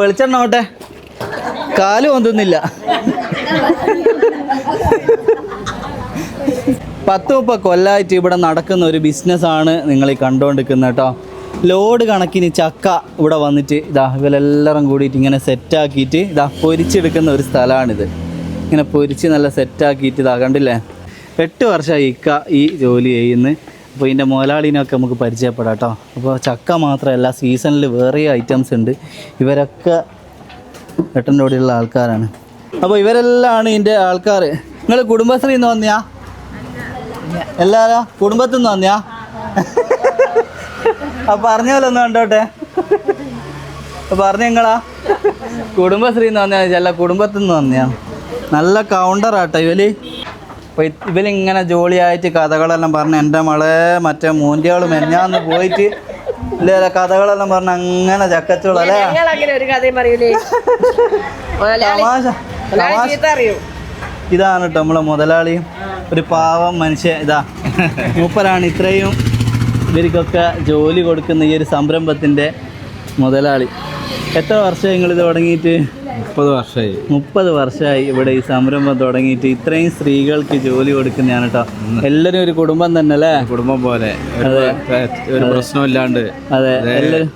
വെളിച്ചെണ്ണ ഓട്ടെ, കാല് പൊന്തുന്നില്ല. 10-30 കൊല്ലമായിട്ട് ഇവിടെ നടക്കുന്ന ഒരു ബിസിനസ്സാണ് നിങ്ങൾ ഈ കണ്ടുകൊണ്ടിരിക്കുന്നത് കേട്ടോ. ലോഡ് കണക്കിന് ചക്ക ഇവിടെ വന്നിട്ട് ഇവരെല്ലാവരും കൂടിയിട്ട് ഇങ്ങനെ സെറ്റാക്കിയിട്ട് പൊരിച്ചെടുക്കുന്ന ഒരു സ്ഥലമാണിത്. ഇങ്ങനെ പൊരിച്ച് നല്ല സെറ്റാക്കിയിട്ട് കണ്ടില്ലേ. 8 വർഷമായി ഇക്ക ഈ ജോലി ചെയ്യുന്നത്. അപ്പോൾ ഇതിൻ്റെ മുതലാളിനൊക്കെ നമുക്ക് പരിചയപ്പെടാം കേട്ടോ. അപ്പോൾ ചക്ക മാത്രമല്ല, സീസണിൽ വേറെ ഐറ്റംസ് ഉണ്ട്. ഇവരൊക്കെ ഏട്ടൻ്റെ കൂടെയുള്ള ആൾക്കാരാണ്. അപ്പോൾ ഇവരെല്ലാം ഇതിൻ്റെ ആൾക്കാർ. നിങ്ങൾ കുടുംബശ്രീയിൽ നിന്ന് വന്നിയാ? എല്ലാവരും കുടുംബത്തിൽ നിന്ന് വന്നിയാ? അപ്പം പറഞ്ഞ പോലെ ഒന്ന് കണ്ടോട്ടെ. പറഞ്ഞു നിങ്ങളാ കുടുംബശ്രീയിൽ നിന്ന് വന്നയാ? ചില കുടുംബത്തിൽ നിന്ന് വന്നയാ? നല്ല കൗണ്ടറാട്ടോ ഇവര്. അപ്പോൾ ഇവരിങ്ങനെ ജോളിയായിട്ട് കഥകളെല്ലാം പറഞ്ഞ് എൻ്റെ മളെ മറ്റേ മൂന്റിയാൾ മെഞ്ഞാന്ന് പോയിട്ട് ഇല്ലേ കഥകളെല്ലാം പറഞ്ഞ് അങ്ങനെ ചക്കച്ചോള അല്ലേ. ഇതാണ് കേട്ടോ നമ്മളെ മുതലാളിയും ഒരു പാവം മനുഷ്യൻ. മൂപ്പരാണ് ഇത്രയും ഇവർക്കൊക്കെ ജോലി കൊടുക്കുന്ന ഈ ഒരു സംരംഭത്തിൻ്റെ മുതലാളി. എത്ര വർഷമായി നിങ്ങളിത് തുടങ്ങിയിട്ട്? 30 വർഷമായി ഇവിടെ ഈ സംരംഭം തുടങ്ങിയിട്ട്. ഇത്രയും സ്ത്രീകൾക്ക് ജോലി കൊടുക്കുന്നതാണ് കേട്ടോ. എല്ലാവരും ഒരു കുടുംബം തന്നെ അല്ലേ? കുടുംബം പോലെ, ഒരു പ്രശ്നമില്ലാണ്ട്. അതെ, എല്ലാവരും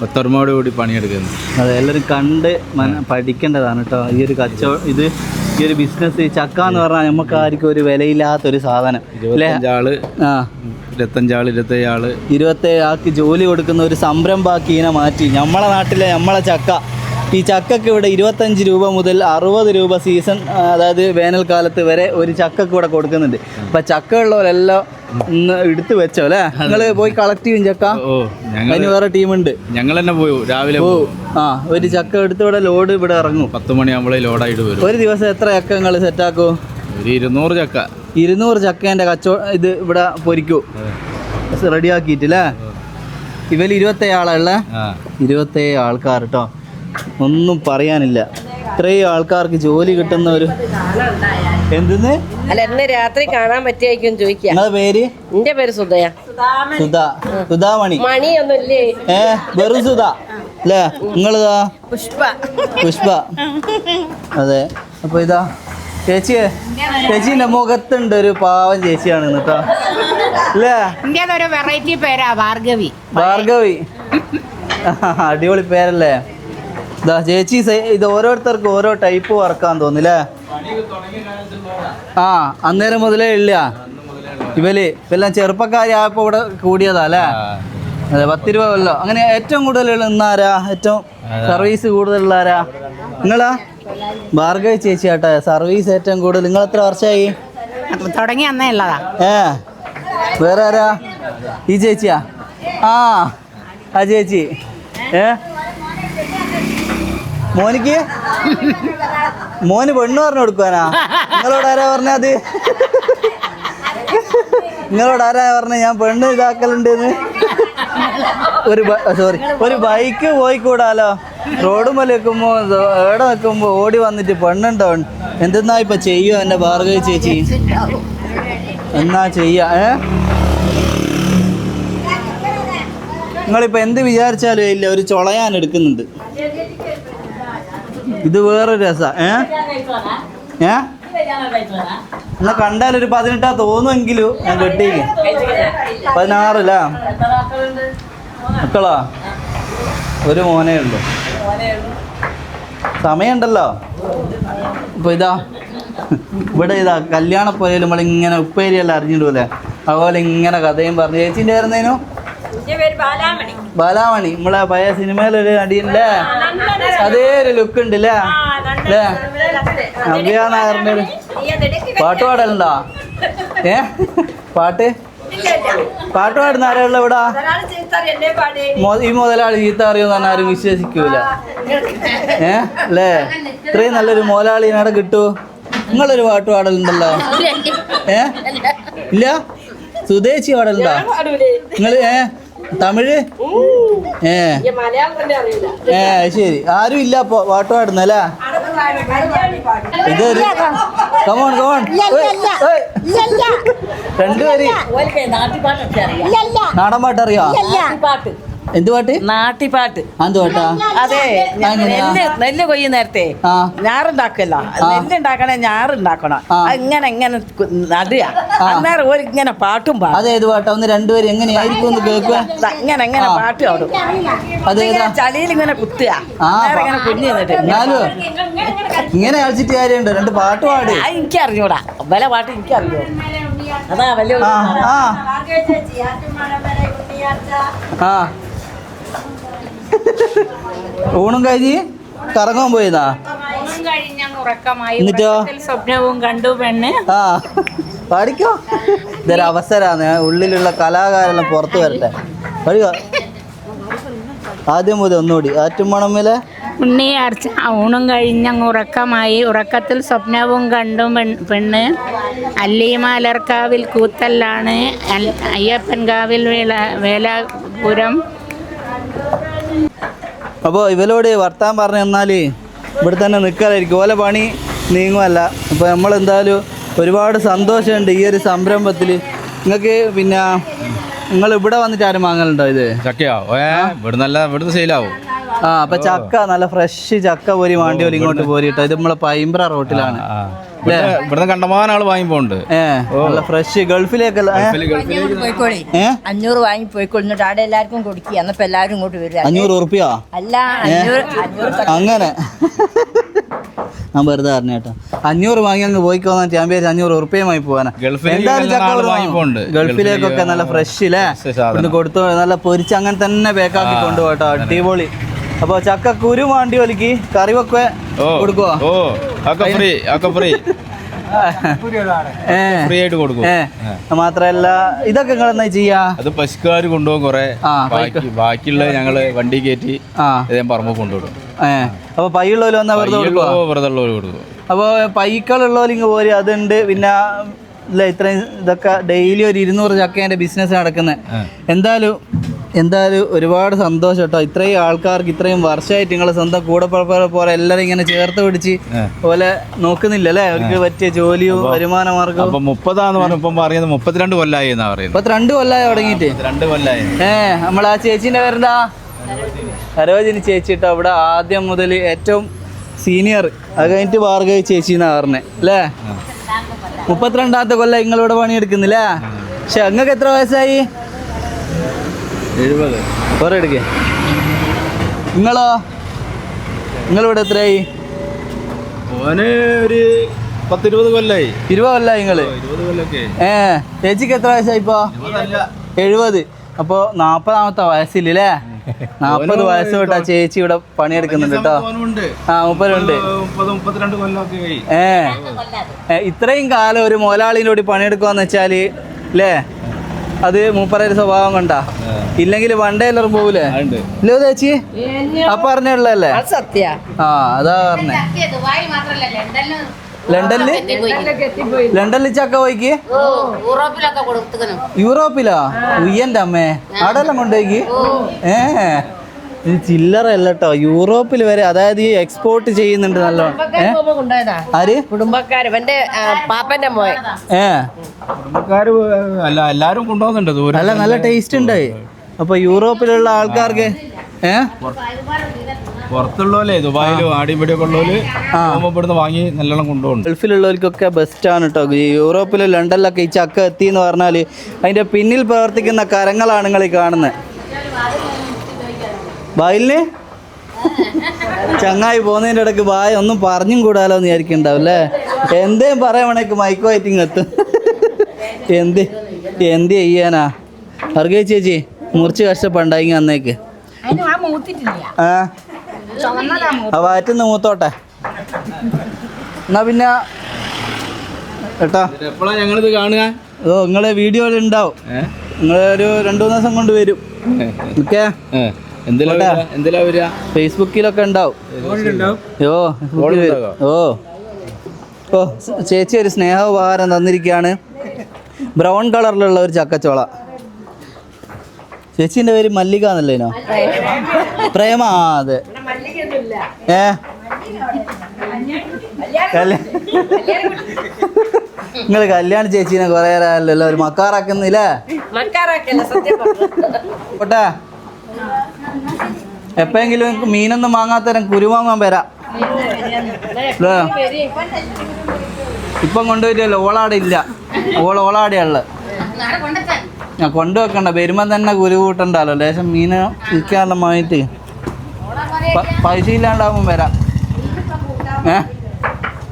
ഒത്തൊരുമയോട് കൂടി പണിയെടുക്കുന്നു. അതെ, എല്ലാവരും കണ്ട് പഠിക്കേണ്ടതാണ് കേട്ടോ ഈ ഒരു കച്ചവടം. ഈ ഒരു ബിസിനസ് ചക്ക എന്ന് പറഞ്ഞാൽ നമുക്ക് ആർക്കും ഒരു വിലയില്ലാത്തൊരു സാധനം. 27 ആൾക്ക് ജോലി കൊടുക്കുന്ന ഒരു സംരംഭമാക്കി ഇതിനെ മാറ്റി. നമ്മളെ നാട്ടിലെ നമ്മളെ ചക്ക, ഈ ചക്കക്ക് ഇവിടെ 25 രൂപ മുതൽ 60 രൂപ സീസൺ, അതായത് വേനൽക്കാലത്ത് വരെ ഒരു ചക്കക്ക് ഇവിടെ കൊടുക്കുന്നുണ്ട്. അപ്പം ചക്ക ഉള്ളവരെല്ലാം ഒന്ന് എടുത്തു വെച്ചോ അല്ലേ? നിങ്ങൾ പോയി കളക്ട് ചെയ്യും ചക്ക? അതിന് വേറെ ടീമുണ്ട്. ഞങ്ങൾ തന്നെ പോയി രാവിലെ പോകും. ഒരു ചക്ക എടുത്ത് ഇവിടെ ലോഡ് ഇവിടെ ഇറങ്ങും. 10 മണിയാകുമ്പോഴേ ലോഡായിട്ട് വരും. ഒരു ദിവസം എത്ര ചക്ക നിങ്ങൾ സെറ്റാക്കൂ? ഒരു 200 ചക്ക. 200 ചക്കേൻ്റെ ഇത് ഇവിടെ പൊരിക്കൂ റെഡിയാക്കിയിട്ടില്ലേ? ഇവർ 27 ആളല്ല, 27 ആൾക്കാർ കേട്ടോ. ഒന്നും പറയാനില്ല. ഇത്രയും ആൾക്കാർക്ക് ജോലി കിട്ടുന്ന ഒരു എന്തെന്ന് അല്ല ഇന്ന് രാത്രി കാണാൻ പറ്റിയായിരിക്കും ചോദിക്കുക. നിങ്ങളെ പേര്? എന്റെ പേര് സുധയ. സുധാമണി. മണിയൊന്നുമില്ലേ? വെറും സുധ അല്ലേ? നിങ്ങളിതാ? പുഷ്പ. അതെ. അപ്പൊ ഇതാ ചേച്ചീന്റെ മുഖത്തുണ്ട് ഒരു പാവം ചേച്ചിയാണ് കേട്ടോ അല്ലേ? വെറൈറ്റി പേരാ ഭാർഗവി. അടിപൊളി പേരല്ലേ? ഇതാ ചേച്ചി ഇത് ഓരോരുത്തർക്കും ഓരോ ടൈപ്പ് വർക്കാന്ന് തോന്നില്ലേ? അന്നേരം മുതലേ ഇല്ല ഇവരെല്ലാം ചെറുപ്പക്കാരായപ്പോ ഇവിടെ കൂടിയതാ അല്ലേ? അതെ, 10 രൂപ വല്ലോ. അങ്ങനെ ഏറ്റവും കൂടുതൽ ഇന്നാരാ? ഏറ്റവും സർവീസ് കൂടുതലുള്ള ആരാ? നിങ്ങളാ? ഭാർഗവി ചേച്ചി ആട്ടെ സർവീസ് ഏറ്റവും കൂടുതൽ. നിങ്ങൾ എത്ര വർഷമായി തുടങ്ങി? അന്നേ ഉള്ളതാ. വേറെ ആരാ? ഈ ചേച്ചിയാ? ആ ചേച്ചി. മോന് പെണ്ണ് പറഞ്ഞു കൊടുക്കുവാനാ? നിങ്ങളോട് ആരാ പറഞ്ഞത്? നിങ്ങളോട് ആരാ പറഞ്ഞ ഞാൻ പെണ്ണ് ഇതാക്കലുണ്ടെന്ന്? ഒരു ബൈക്ക് പോയിക്കൂടാലോ? റോഡ് മേലെ വെക്കുമ്പോ എവിടെ നിൽക്കുമ്പോ ഓടി വന്നിട്ട് പെണ്ണുണ്ടോ? എന്തെന്നാ ഇപ്പൊ ചെയ്യുമോ എന്റെ ഭാർഗവി ചേച്ചി? എന്നാ ചെയ്യാ? നിങ്ങളിപ്പോൾ എന്ത് വിചാരിച്ചാലും ഇല്ല, ഒരു ചൊളയാൻ എടുക്കുന്നുണ്ട്. ഇത് വേറൊരു രസമാണ്. എന്നാ കണ്ടാലൊരു 18 തോന്നുമെങ്കിലും ഞാൻ കെട്ടിയില്ല. 16 അല്ലേ മക്കളാ? ഒരു മോനേ ഉള്ളൂ. സമയമുണ്ടല്ലോ. ഇപ്പോൾ ഇവിടെ കല്യാണപ്പോയാലും നമ്മളിങ്ങനെ ഉപ്പേരിയെല്ലാം അറിഞ്ഞിടൂലേ, അതുപോലെ ഇങ്ങനെ കഥയും പറഞ്ഞു. ചേച്ചിൻ്റെ ആയിരുന്നേനു ബാലാമണി. നമ്മളെ പഴയ സിനിമയിലൊരു നടിയല്ലേ? അതേ ഒരു ലുക്ക് ഉണ്ട് അല്ലേ? നവ്യ നായറിൻ്റെ പാട്ട് പാടലുണ്ടോ? പാട്ട് പാടുന്ന ആരാളുള്ള ഇവിടെ? ഈ മുതലാളി ചീത്ത അറിയുമെന്ന് പറഞ്ഞാൽ ആരും വിശ്വസിക്കൂല അല്ലേ? ഇത്രയും നല്ലൊരു മുതലാളിനവിടെ കിട്ടൂ. നിങ്ങളൊരു പാട്ട് പാടലുണ്ടല്ലോ? ഇല്ല? സുദേശി പാടലുണ്ടോ നിങ്ങള്? തമിഴ്? ശരി. ആരും ഇല്ല അപ്പൊ പാട്ട് പാടുന്നല്ലേ? ഇതൊരു കമോൺ രണ്ടുപേര് നാടൻ പാട്ട് അറിയോ? എന്ത് പാട്ട്? നാട്ടിപ്പാട്ട്. എന്ത് പാട്ടാ? അതെ, നെല്ല് കൊയ്യ നേരത്തെ ആ ഞാറുണ്ടാക്കല്ലോ. നെല്ലുണ്ടാക്കണേ ഞാറുണ്ടാക്കണം. ഇങ്ങനെ ഇങ്ങനെ നടുക. അന്നേരം ഒരു ഇങ്ങനെ പാട്ടും പാടും. അതേത് പാട്ടാ? ഒന്ന് രണ്ടുപേരും എങ്ങനെയായിരിക്കും ഒന്ന് കേൾക്കുക. ഇങ്ങനെ ഇങ്ങനെ പാട്ട് പാടും. അതേതാ? ചളിയിൽ ഇങ്ങനെ കുത്തുക. ഇങ്ങനെ കുഞ്ഞു ഞാനോ ഇങ്ങനെ കളിച്ചിട്ട് കാര്യമുണ്ടോ? രണ്ട് പാട്ട് പാട്. എനിക്കറിഞ്ഞൂടാ, വില പാട്ട് എനിക്കറിഞ്ഞൂ. അതാ വലിയ ഊണും കഴിഞ്ഞ് കറങ്ങാൻ പോയതാ. എന്നിട്ടോ സ്വപ്നവും കണ്ടു പെണ്ണ്. പാടിക്കോ. ഇതൊരു അവസരമാണ്, ഉള്ളിലുള്ള കലാകാരെല്ലാം പുറത്തു വരട്ടെ. വരിക ആദ്യം മുതൽ ഒന്നുകൂടി. ആറ്റുമണമിലെ ഉണ്ണിയാർച്ച. ഊണും കഴിഞ്ഞങ്ങ് ഉറക്കമായി, ഉറക്കത്തിൽ സ്വപ്നവും കണ്ടു പെണ്ണ്. അല്ലിമാലർക്കാവിൽ കൂത്തല്ലാണ്, അയ്യപ്പൻകാവിൽ വേലാപുരം. അപ്പോൾ ഇവരോട് വർത്താൻ പറഞ്ഞു തന്നാൽ ഇവിടെ തന്നെ നിൽക്കാനായിരിക്കും, ഓലെ പണി നീങ്ങുമല്ല. അപ്പോൾ നമ്മളെന്തായാലും ഒരുപാട് സന്തോഷമുണ്ട് ഈ ഒരു സംരംഭത്തിൽ. നിങ്ങൾക്ക് പിന്നെ നിങ്ങൾ ഇവിടെ വന്നിട്ട് ആരും വാങ്ങലുണ്ടോ ഇത്? ചക്കയോ? ഇവിടുന്ന് സെയിലാവും. അപ്പൊ ചക്ക നല്ല ഫ്രഷ് ചക്ക പോരി വാണ്ടിയോല് ഇങ്ങോട്ട് പോരിട്ടോ. ഇത് നമ്മളെ പൈമ്പ്ര റോട്ടിലാണ്. ഇവിടുന്ന് കണ്ടമാനം ആള് വാങ്ങിപ്പോണ്ട്. നല്ല ഫ്രഷ്. ഗൾഫിലേക്കല്ല? 500 വാങ്ങി പോയിക്കൊള്ളിട്ട് അവിടെ എല്ലാവർക്കും കൊടുക്കുക. എന്നപ്പോ എല്ലാവരും ഇങ്ങോട്ട് വരിക. 500 ഉറുപ്പിയാ? അല്ല, 500 അങ്ങനെ ഞാൻ വെറുതെ പറഞ്ഞു കേട്ടോ. 500 വാങ്ങി അങ്ങ് പോയിക്കോന്ന് ഞാൻ പേര് 500 ഉറുപ്പിയുമായി പോവാനാ. എന്തായാലും ചക്ക ഗൾഫിലേക്കൊക്കെ നല്ല ഫ്രഷ് ഇല്ലേ ഇവിടുന്ന് കൊടുത്തു. നല്ല പൊരിച്ച് അങ്ങനെ തന്നെ പേക്കാക്കി കൊണ്ടുപോട്ടോ. അടിപൊളി. അപ്പൊ ചക്ക കുരു വാണ്ടി വലിക്ക് കറി വെക്ക കൊടുക്കുവോ? മാത്രല്ല ഇതൊക്കെ നിങ്ങൾ എന്താ ചെയ്യാ? അത് പശുക്കാര് കൊണ്ടുപോകും. കുറെ ബാക്കിയുള്ള ഞങ്ങള് വണ്ടി കയറ്റി പറമ്പ് കൊണ്ടുപോകും. അപ്പൊ പയ്യുള്ളവര് വന്നാ വെറുതെ കൊടുക്കും. അപ്പൊ പൈക്കളുള്ളവര് ഇങ്ങ് പോര് അതുണ്ട്. പിന്നെ ഇല്ല ഇത്രയും ഇതൊക്കെ ഡെയിലി ഒരു 200 ചക്കേൻ്റെ ബിസിനസ് നടക്കുന്നത്. എന്തായാലും ഒരുപാട് സന്തോഷം കേട്ടോ. ഇത്രയും ആൾക്കാർക്ക് ഇത്രയും വർഷമായിട്ട് നിങ്ങളെ സ്വന്തം കൂടെപ്പുറപ്പുറ പോലെ എല്ലാവരും ഇങ്ങനെ ചേർത്ത് പിടിച്ച് പോലെ നോക്കുന്നില്ലല്ലേ? അവർക്ക് പറ്റിയ ജോലിയും വരുമാന മാർഗവും. 30 പറയുന്നത് 32 കൊല്ലായി എന്നാ പറയുന്നത്. 32 കൊല്ലായി തുടങ്ങിയിട്ട്? 2 കൊല്ലായി. നമ്മളാ ചേച്ചീൻ്റെ പേരെന്താ? സരോജിനി ചേച്ചി കേട്ടോ. ഇവിടെ ആദ്യം മുതൽ ഏറ്റവും സീനിയർ. അത് കഴിഞ്ഞിട്ട് ഭാർഗവി ചേച്ചി എന്നാ പറഞ്ഞത് അല്ലേ? 32ാമത്തെ കൊല്ലം നിങ്ങളിവിടെ പണിയെടുക്കുന്നില്ലേ? പക്ഷെ നിങ്ങൾക്ക് എത്ര വയസ്സായി? 70. കുറെ എടുക്കേ. നിങ്ങളിവിടെ എത്രയായി? ഓന് ഒരു 10-20 കൊല്ലായി. 20 കൊല്ലായി നിങ്ങള്? 20 കൊല്ലൊക്കെ. ചേച്ചിക്ക് എത്ര വയസ്സായി ഇപ്പൊ? 70. അപ്പോ 40ാമത്തെ വയസ്സില്ലേ? 40 വയസ്സ് തൊട്ടാ ചേച്ചി ഇവിടെ പണിയെടുക്കുന്നുണ്ട് കേട്ടോ. 30 32 കൊല്ലമൊക്കെ. ഇത്രയും കാലം ഒരു മുതലാളിൻ്റെ കൂടി പണിയെടുക്കുവാന്ന് വെച്ചാല് അല്ലേ, അത് മൂപ്പരുടെ സ്വഭാവം കൊണ്ടാ. ഇല്ലെങ്കിൽ വണ്ടേ എല്ലാവരും പോകൂലേ? ഇല്ലോ ചേച്ചി അപ്പൊ പറഞ്ഞല്ലേ? സത്യ. അതാ പറഞ്ഞേ. ലണ്ടനിൽ ചക്ക പോയിക്ക്? യൂറോപ്പിലാ? ഉയ്യന്റെ അമ്മേ, അവിടെല്ലാം കൊണ്ടുപോയിക്ക്? ഇത് ചില്ലറ അല്ല കേട്ടോ, യൂറോപ്പിൽ വരെ. അതായത് ഈ എക്സ്പോർട്ട് ചെയ്യുന്നുണ്ട് നല്ലോണം. ആര്? കുടുംബക്കാര്, എന്റെ പാപ്പന്റെ മോൻ. കുടുംബക്കാര് അല്ല എല്ലാരും കൊണ്ടുപോകുന്നുണ്ട്. അല്ല നല്ല ടേസ്റ്റ് ഉണ്ട്. അപ്പൊ യൂറോപ്പിലുള്ള ആൾക്കാർക്ക് പുറത്തുള്ളവല്ലേ ദുബായിലും ആടിപിടിയൊക്കെ ഉള്ളവര് ഇവിടുന്ന് വാങ്ങി നല്ലോണം കൊണ്ടുപോകും. ഗൾഫിലുള്ളവർക്കൊക്കെ ബെസ്റ്റാണ് കേട്ടോ. യൂറോപ്പിലും ലണ്ടനിലൊക്കെ ഈ ചക്ക എത്തി എന്ന് പറഞ്ഞാൽ അതിൻ്റെ പിന്നിൽ പ്രവർത്തിക്കുന്ന കരങ്ങളാണ് നിങ്ങൾ ഈ കാണുന്നത്. ബായിലിന് ചങ്ങായി പോകുന്നതിൻ്റെ ഇടയ്ക്ക് ബായ് ഒന്നും പറഞ്ഞും കൂടാലോ എന്ന് വിചാരിക്കണ്ടാവും അല്ലേ? എന്തേലും പറയാൻ വേണേക്ക് മൈക്ക് വൈറ്റിങ് എത്തും. എന്ത് ചെയ്യാനാ? വർഗീയ ചേച്ചി മുറിച്ച് കഷ്ടപ്പെണ്ടായി അന്നേക്ക്. വയറ്റുന്ന മൂത്തോട്ടെ. എന്നാ പിന്നെ കേട്ടാ എപ്പോഴാ ഞങ്ങളിത് കാണുക? നിങ്ങളെ വീഡിയോ ഉണ്ടാവും. നിങ്ങളൊരു 2-3 ദിവസം കൊണ്ട് വരും. ഓക്കെ, ഫേസ്ബുക്കിലൊക്കെ ഉണ്ടാവും. ഓ ചേച്ചി ഒരു സ്നേഹോപഹാരം തന്നിരിക്കുകയാണ്. ബ്രൗൺ കളറിലുള്ള ഒരു ചക്കച്ചോള. ചേച്ചീൻ്റെ പേര് മല്ലിക എന്നല്ലേനോ? പ്രേമ. അതെ. നിങ്ങൾ കല്യാണ ചേച്ചീനെ കൊറേ നേരമല്ലോ ഒരു മക്കാറാക്കുന്നില്ലേ? മക്കാറാക്കല്ല, സത്യം. പോട്ടെ. എപ്പോഴെങ്കിലും എനിക്ക് മീനൊന്നും വാങ്ങാത്തരം കുരുവാങ്ങാൻ വരാം. ഇപ്പം കൊണ്ടുപോയിട്ടല്ലോ, ഓളാടെ ഇല്ല, ഓളാടെയുള്ള ഞാൻ കൊണ്ടുവെക്കണ്ട. വരുമ്പം തന്നെ കുരു കൂട്ടണ്ടല്ലോ. ലേശം മീന് വിൽക്കാനുള്ള വാങ്ങിയിട്ട് പൈസ ഇല്ലാണ്ടാവുമ്പം വരാം.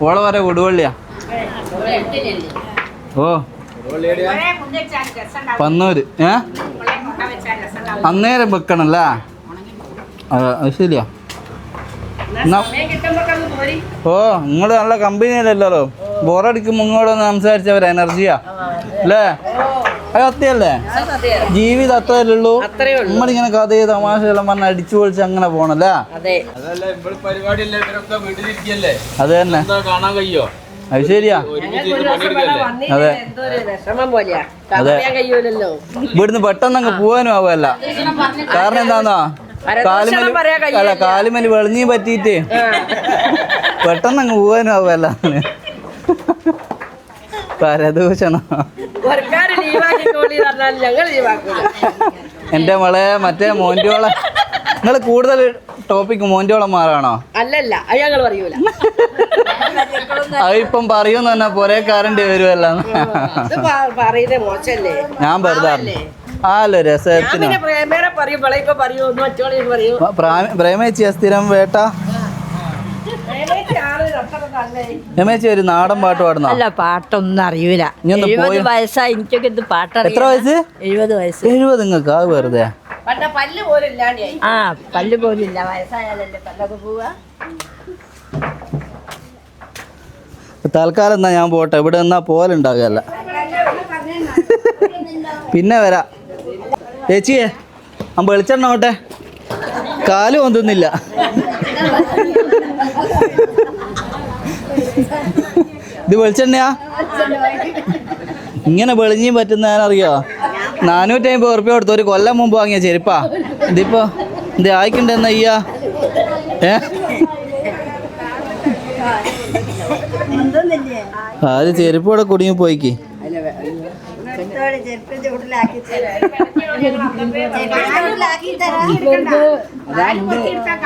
ഓളെ വരെ കൊടുവള്ളിയാ. ഓ പന്നൂര്. അന്നേരം വെക്കണല്ലേ? അത് ശരിയാ. ഓ നിങ്ങൾ നല്ല കമ്പനിയല്ലല്ലോ, ബോറടിക്കുമ്പോൾ ഇങ്ങോട്ടൊന്ന് സംസാരിച്ചവർ എനർജിയാ അല്ലേ? അത് സത്യമല്ലേ? ജീവിതം അത്രയല്ലേ ഉള്ളൂ. നമ്മളിങ്ങനെ കഥയെ തമാശയെല്ലാം പറഞ്ഞ് അടിച്ചു പൊളിച്ച് അങ്ങനെ പോണല്ലേ? അത് തന്നെ, കാണാൻ കഴിയോ? അത് ശരിയാ. അതെ അതെ, ഇവിടുന്ന് പെട്ടെന്ന് അങ്ങ് പോവാനും ആവുമല്ല. കാരണം എന്താന്നോ, കാലുമലി വെളിഞ്ഞി പറ്റിയിട്ട് പെട്ടെന്ന് അങ്ങ് പോവാനും ആവുമല്ല. പരദൂഷണം. എന്റെ മോളെ മറ്റേ മോന്റോളെ, നിങ്ങൾ കൂടുതൽ ടോപ്പിക് മോന്റോളന്മാരാണോ? അല്ലല്ല, ഞങ്ങൾ പറയൂല. അതിപ്പം പറയുമെന്ന് തന്നെ പൊരേ കയറേണ്ടി വരുമല്ലോ. ഞാൻ വെറുതെ ആല്ലോ രസത്തിന്. പ്രേമേച്ചിയ സ്ഥിരം വേട്ട. രമേച്ചി ഒരു നാടൻ പാട്ട് പാടുന്ന? അല്ല, പാട്ടൊന്നും അറിയൂല. 70 വയസ്സായി എനിക്കൊക്കെ ഇത് പാട്ടറിയാം. എത്ര വയസ്സ്? 70 വയസ്സ്. 70 നിങ്ങൾക്ക്? അത് വെറുതെ. ആ, പല്ല് പോലും ഇല്ല. വയസ്സായാലല്ലേ പല്ലൊക്കെ പോവാ. തൽക്കാലം എന്നാ ഞാൻ പോട്ടെ, ഇവിടെ എന്നാ പോലുണ്ടാകുകയല്ല. പിന്നെ വരാം. ചേച്ചിയെ അമ്പ വെളിച്ചെണ്ണോട്ടെ, കാല് പൊന്തുന്നില്ല. ഇത് വെളിച്ചെണ്ണയാ? ഇങ്ങനെ വെളിഞ്ഞി പറ്റുന്നറിയോ? 450 ഉറുപ്പ്യ കൊടുത്തു ഒരു കൊല്ലം മുമ്പ് വാങ്ങിയ ചെരുപ്പാ. ഇതിപ്പോ ഇത് ആയിക്കണ്ടെന്ന അയ്യാ. അത് ചെരുപ്പ് ഇവിടെ കുടുങ്ങി പോയിക്ക്.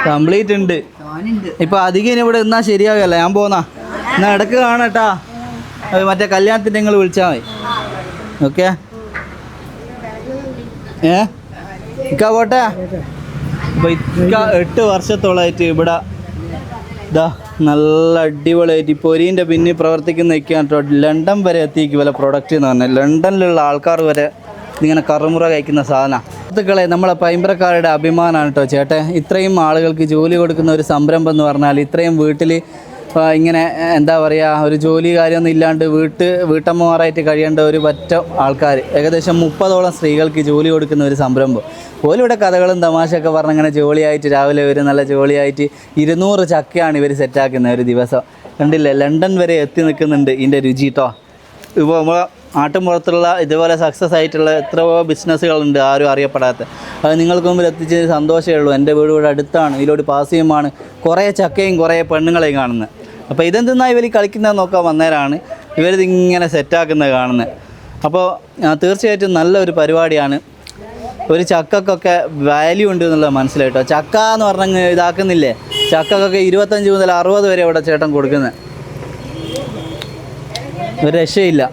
കംപ്ലീറ്റ് ഉണ്ട്. ഇപ്പൊ അധികം ഇവിടെ എന്നാ ശരിയാകല്ല. ഞാൻ പോന്നാ, എന്നാ ഇടക്ക് കാണട്ടാ. മറ്റേ കല്യാണത്തിന് നിങ്ങൾ വിളിച്ചാൽ മതി. ഓക്കെ ഇക്ക പോട്ടെ. അപ്പൊ ഇക്ക 8 വർഷത്തോളമായിട്ട് ഇവിടെ ഇതാ നല്ല അടിപൊളിയായിട്ട് ഈ പൊരീൻ്റെ പിന്നിൽ പ്രവർത്തിക്കുന്ന ഇക്കാൻ ലണ്ടൻ വരെ എത്തിക്ക് വല്ല പ്രൊഡക്റ്റ് എന്ന് പറഞ്ഞാൽ ലണ്ടനിലുള്ള ആൾക്കാർ വരെ ഇങ്ങനെ കറുമുറ കഴിക്കുന്ന സാധനം. സുഹൃത്തുക്കളെ, നമ്മളെ പൈമ്പ്രക്കാരുടെ അഭിമാനമാണ് കേട്ടോ ചേട്ടൻ. ഇത്രയും ആളുകൾക്ക് ജോലി കൊടുക്കുന്ന ഒരു സംരംഭം എന്ന് പറഞ്ഞാൽ, ഇത്രയും വീട്ടിൽ ഇങ്ങനെ എന്താ പറയുക, ഒരു ജോലി കാര്യമൊന്നും ഇല്ലാണ്ട് വീട്ടമ്മമാരായിട്ട് കഴിയേണ്ട ഒരു പറ്റം ആൾക്കാർ, ഏകദേശം 30ഓളം സ്ത്രീകൾക്ക് ജോലി കൊടുക്കുന്ന ഒരു സംരംഭം. ഓലിവിടെ കഥകളും തമാശയൊക്കെ പറഞ്ഞ് ഇങ്ങനെ ജോലിയായിട്ട് രാവിലെ വരും, നല്ല ജോലിയായിട്ട് 200 ചക്കയാണ് ഇവർ സെറ്റാക്കുന്നത് ഒരു ദിവസം. കണ്ടില്ലേ, ലണ്ടൻ വരെ എത്തി നിൽക്കുന്നുണ്ട് ഇതിൻ്റെ രുചി കേട്ടോ. ഇപ്പോൾ നമ്മൾ നാട്ടിൻപുറത്തുള്ള ഇതുപോലെ സക്സസ് ആയിട്ടുള്ള എത്രയോ ബിസിനസ്സുകളുണ്ട് ആരും അറിയപ്പെടാത്ത. അത് നിങ്ങൾക്ക് മുമ്പിൽ എത്തിച്ചതിന് സന്തോഷമേ ഉള്ളൂ. എൻ്റെ വീട് ഇവിടെ അടുത്താണ്, ഇതിലൂടെ പാസ് ചെയ്യുമ്പോഴാണ് കുറേ ചക്കയും കുറേ പെണ്ണുങ്ങളെയും കാണുന്നത്. അപ്പോൾ ഇതെന്തെന്നാ ഇവർ കളിക്കുന്നത് നോക്കാൻ വന്നേരാണ് ഇവരിതിങ്ങനെ സെറ്റാക്കുന്നത് കാണുന്നത്. അപ്പോൾ തീർച്ചയായിട്ടും നല്ലൊരു പരിപാടിയാണ്. ഒരു ചക്കക്കൊക്കെ വാല്യൂ ഉണ്ട് എന്നുള്ളത് മനസ്സിലായിട്ടോ. ചക്ക എന്ന് പറഞ്ഞങ്ങ് ഇതാക്കുന്നില്ലേ, ചക്കക്കൊക്കെ 25 മുതൽ 60 വരെ ഇവിടെ ചേട്ടൻ കൊടുക്കുന്നത്. ഒരു രക്ഷയില്ല.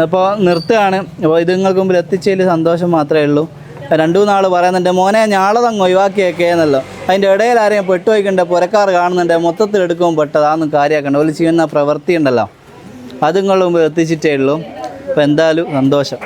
അപ്പോൾ നിർത്തുകയാണ്. അപ്പോൾ ഇത് നിങ്ങൾക്ക് മുമ്പിൽ എത്തിച്ചതിൽ സന്തോഷം മാത്രമേ ഉള്ളൂ. 2-3 ആൾ പറയുന്നുണ്ട്, മോനെ ഞാളതങ്ങ് ഒഴിവാക്കിയൊക്കെ എന്നല്ലോ. അതിൻ്റെ ഇടയിൽ ആരെയും പെട്ടു വയ്ക്കണ്ട, പുരക്കാർ കാണുന്നുണ്ട്, മൊത്തത്തിൽ എടുക്കുമ്പോൾ പെട്ടത് അതൊന്നും കാര്യമാക്കണ്ട. ഒരു ചെയ്യുന്ന പ്രവൃത്തി ഉണ്ടല്ലോ, അത് നിങ്ങളുടെ മുമ്പ് എത്തിച്ചിട്ടേ ഉള്ളൂ. അപ്പോൾ എന്തായാലും സന്തോഷം.